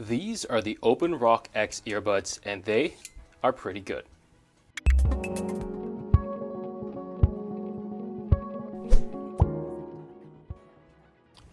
These are the Openrock X earbuds, and they are pretty good.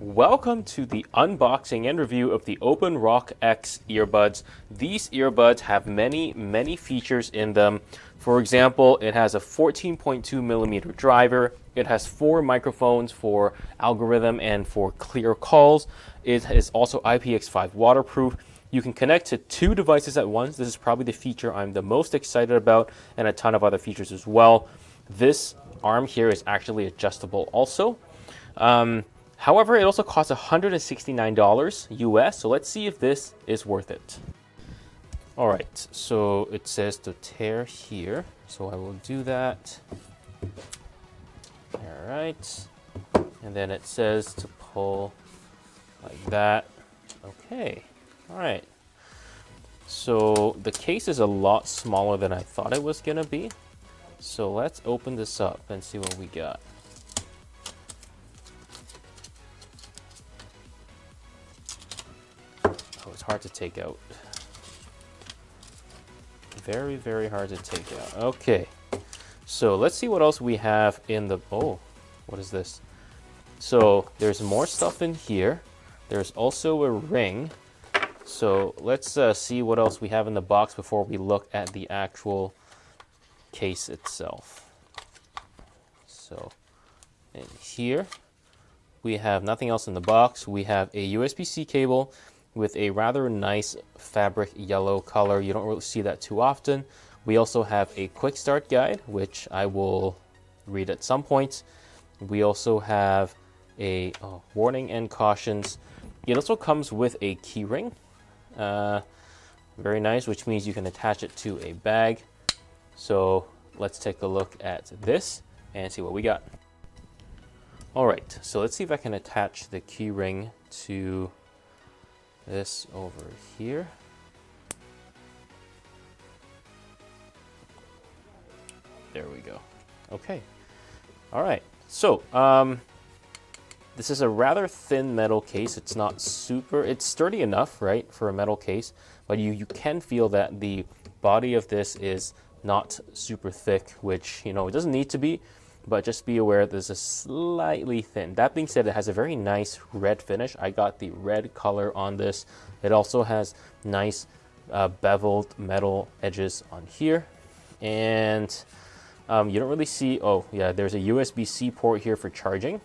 Welcome to the unboxing and review of the Openrock X earbuds. These earbuds have many features in them. For example, it has a 14.2 millimeter driver. It has 4 microphones for algorithm and for clear calls. It is also IPX5 waterproof. You can connect to 2 devices at once. This is probably the feature I'm the most excited about, and a ton of other features as well. This arm here is actually adjustable also. However, it also costs $169 US, so let's see if this is worth it. All right, so it says to tear here, so I will do that. All right, and then it says to pull like that. Okay, all right. So the case is a lot smaller than I thought it was gonna be. So let's open this up and see what we got. Oh, it's hard to take out. Very hard to take out. Okay, so let's see what else we have in the, oh, what is this? So there's more stuff in here. There's also a ring. So let's see what else we have in the box before we look at the actual case itself. So in here, we have nothing else in the box. We have a USB-C cable with a rather nice fabric yellow color. You don't really see that too often. We also have a quick start guide, which I will read at some point. We also have a warning and cautions. It also comes with a key ring. Very nice, which means you can attach it to a bag. So let's take a look at this and see what we got. All right, so let's see if I can attach the key ring to this over here. There we go. Okay. All right. So, this is a rather thin metal case. It's not super, it's sturdy enough, right, for a metal case, but you can feel that the body of this is not super thick, which, you know, it doesn't need to be, but just be aware this is slightly thin. That being said, it has a very nice red finish. I got the red color on this. It also has nice beveled metal edges on here. And you don't really see, oh yeah, there's a USB-C port here for charging.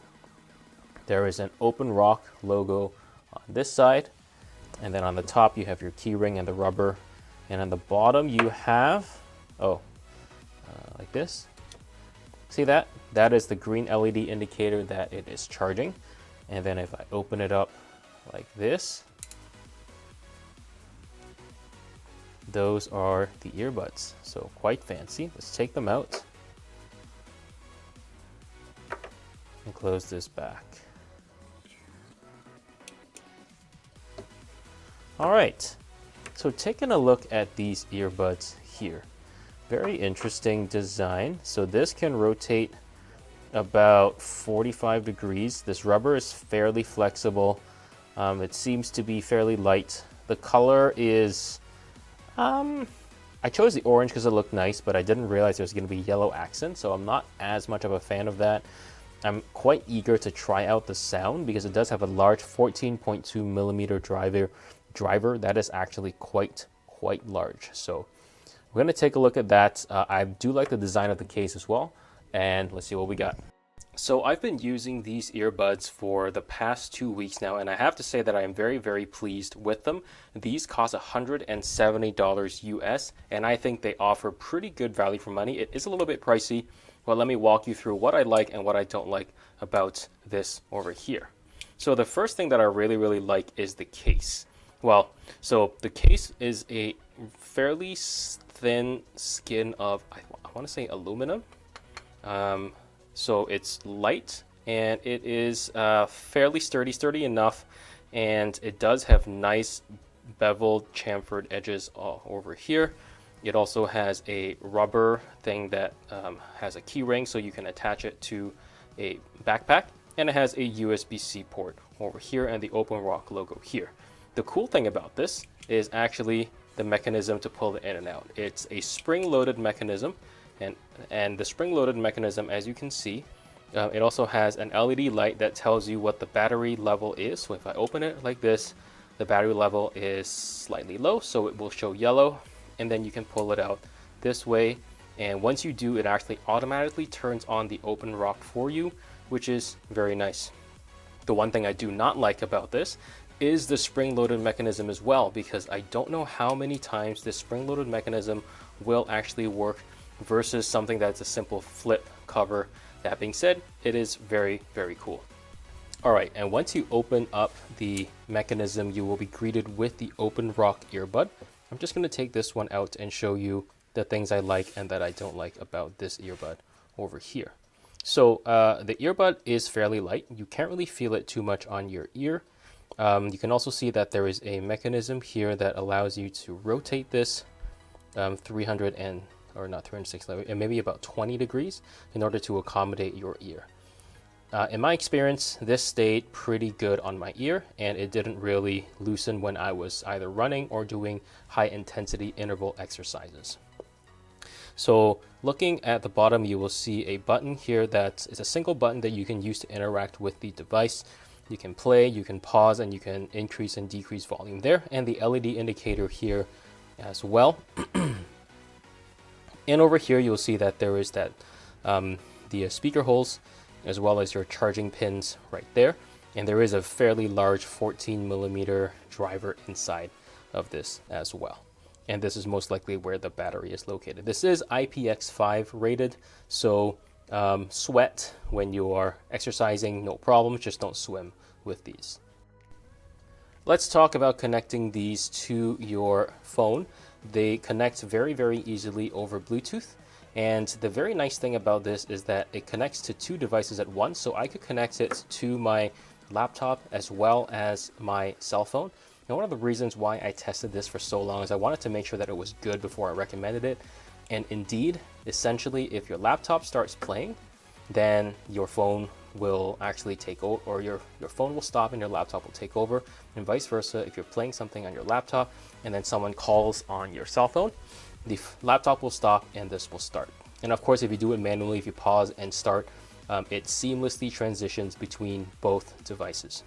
There is an Openrock logo on this side. And then on the top, you have your key ring and the rubber. And on the bottom, you have, like this. See that? That is the green LED indicator that it is charging. And then if I open it up like this, those are the earbuds. So quite fancy. Let's take them out and close this back. All right, so taking a look at these earbuds here. Very interesting design. So this can rotate about 45 degrees. This rubber is fairly flexible. It seems to be fairly light. The color is, I chose the orange because it looked nice, but I didn't realize there was going to be yellow accent, so I'm not as much of a fan of that. I'm quite eager to try out the sound because it does have a large 14.2 millimeter driver. That is actually quite large. So we're going to take a look at that. I do like the design of the case as well, and let's see what we got. So I've been using these earbuds for the past 2 weeks now, and I have to say that I am very pleased with them. These cost $170 US, and I think they offer pretty good value for money. It is a little bit pricey, but let me walk you through what I like and what I don't like about this over here. So the first thing that I really like is the case. Well, so the case is a fairly thin skin of, I want to say aluminum. So it's light and it is fairly sturdy enough, and it does have nice beveled chamfered edges all over here. It also has a rubber thing that has a key ring, so you can attach it to a backpack, and it has a USB-C port over here and the Openrock logo here. The cool thing about this is actually the mechanism to pull it in and out. It's a spring-loaded mechanism, and the spring-loaded mechanism, as you can see, it also has an LED light that tells you what the battery level is. So if I open it like this, the battery level is slightly low, so it will show yellow, and then you can pull it out this way. And once you do, it actually automatically turns on the Openrock for you, which is very nice. The one thing I do not like about this is the spring-loaded mechanism as well, because I don't know how many times this spring-loaded mechanism will actually work versus something that's a simple flip cover. That being said, it is very, very cool. All right, and once you open up the mechanism, you will be greeted with the Openrock earbud. I'm just going to take this one out and show you the things I like and that I don't like about this earbud over here. So the earbud is fairly light. You can't really feel it too much on your ear. You can also see that there is a mechanism here that allows you to rotate this 360, and maybe about 20 degrees in order to accommodate your ear. In my experience, this stayed pretty good on my ear, and it didn't really loosen when I was either running or doing high intensity interval exercises. So looking at the bottom, you will see a button here that is a single button that you can use to interact with the device. You can play, you can pause, and you can increase and decrease volume there, and the LED indicator here as well. And over here, you'll see that there is that the speaker holes, as well as your charging pins right there. And there is a fairly large 14mm driver inside of this as well. And this is most likely where the battery is located. This is IPX5 rated, so sweat when you are exercising, no problem, just don't swim with these. Let's talk about connecting these to your phone. They connect very, very easily over Bluetooth. And the very nice thing about this is that it connects to two devices at once. So I could connect it to my laptop as well as my cell phone. And one of the reasons why I tested this for so long is I wanted to make sure that it was good before I recommended it. And indeed, essentially, if your laptop starts playing, then your phone will actually take over, or your phone will stop and your laptop will take over, and vice versa. If you're playing something on your laptop and then someone calls on your cell phone, the laptop will stop and this will start. And of course, if you do it manually, if you pause and start, it seamlessly transitions between both devices.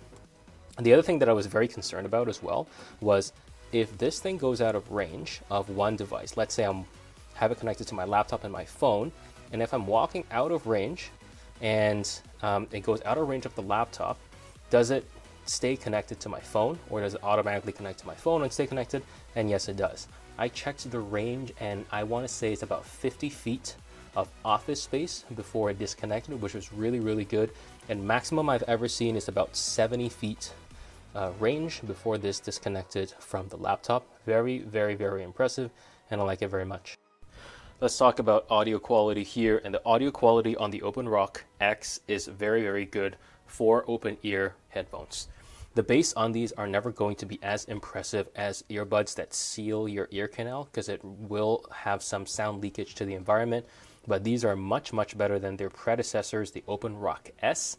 And the other thing that I was very concerned about as well was if this thing goes out of range of one device, let's say I have it connected to my laptop and my phone, and if I'm walking out of range and it goes out of range of the laptop, does it stay connected to my phone, or does it automatically connect to my phone and stay connected? And yes, it does. I checked the range, and I want to say it's about 50 feet of office space before it disconnected, which was really, really good. And maximum I've ever seen is about 70 feet range before this disconnected from the laptop. Very, very, very impressive, and I like it very much. Let's talk about audio quality here, and the audio quality on the Openrock X is very, very good for open ear headphones. The bass on these are never going to be as impressive as earbuds that seal your ear canal, because it will have some sound leakage to the environment, but these are much, much better than their predecessors, the Openrock S,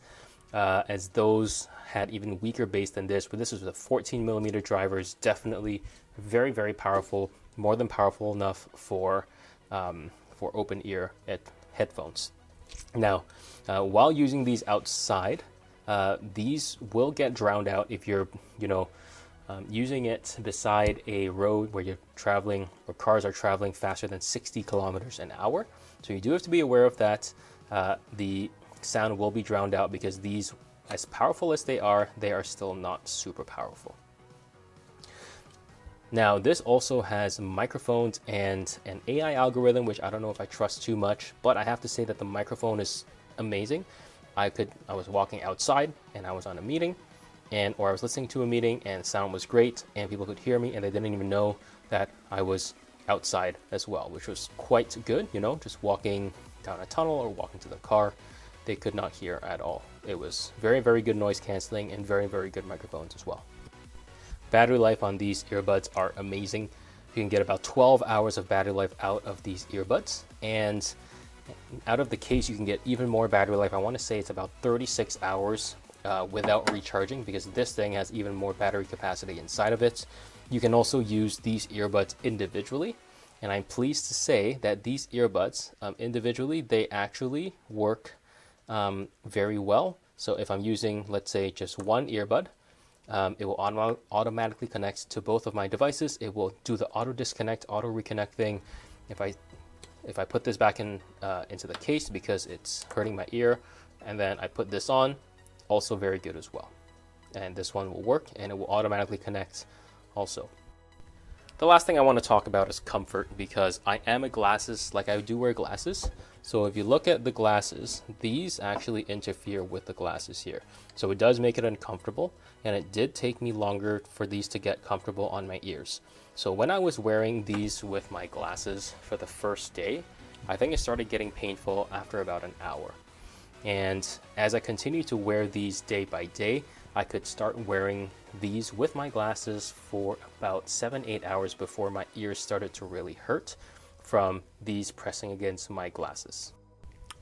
as those had even weaker bass than this, but this is with a 14mm drivers, definitely very, very powerful, more than powerful enough for open ear headphones. Now, while using these outside, these will get drowned out if you're, using it beside a road where you're traveling, or cars are traveling faster than 60 kilometers an hour. So you do have to be aware of that. The sound will be drowned out because these, as powerful as they are still not super powerful. Now, this also has microphones and an AI algorithm, which I don't know if I trust too much, but I have to say that the microphone is amazing. I was walking outside and I was on a meeting, or I was listening to a meeting, and sound was great and people could hear me and they didn't even know that I was outside as well, which was quite good, just walking down a tunnel or walking to the car. They could not hear at all. It was very, very good noise canceling and very, very good microphones as well. Battery life on these earbuds are amazing. You can get about 12 hours of battery life out of these earbuds, and out of the case you can get even more battery life. I want to say it's about 36 hours without recharging, because this thing has even more battery capacity inside of it. You can also use these earbuds individually, and I'm pleased to say that these earbuds individually, they actually work very well. So if I'm using, let's say, just one earbud, it will automatically connect to both of my devices. It will do the auto disconnect, auto reconnect thing. If I put this back in into the case because it's hurting my ear, and then I put this on, also very good as well. And this one will work, and it will automatically connect also. The last thing I want to talk about is comfort, because I am a glasses, like I do wear glasses. So if you look at the glasses, these actually interfere with the glasses here. So it does make it uncomfortable, and it did take me longer for these to get comfortable on my ears. So when I was wearing these with my glasses for the first day, I think it started getting painful after about an hour. And as I continued to wear these day by day, I could start wearing these with my glasses for about 7-8 hours before my ears started to really hurt from these pressing against my glasses.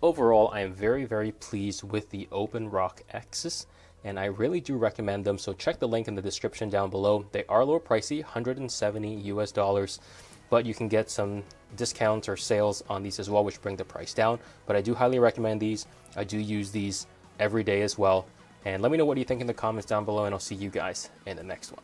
Overall, I am very pleased with the Openrock X's, and I really do recommend them. So check the link in the description down below. They are a little pricey, $170 US, but you can get some discounts or sales on these as well, which bring the price down. But I do highly recommend these. I do use these every day as well. And let me know what you think in the comments down below, and I'll see you guys in the next one.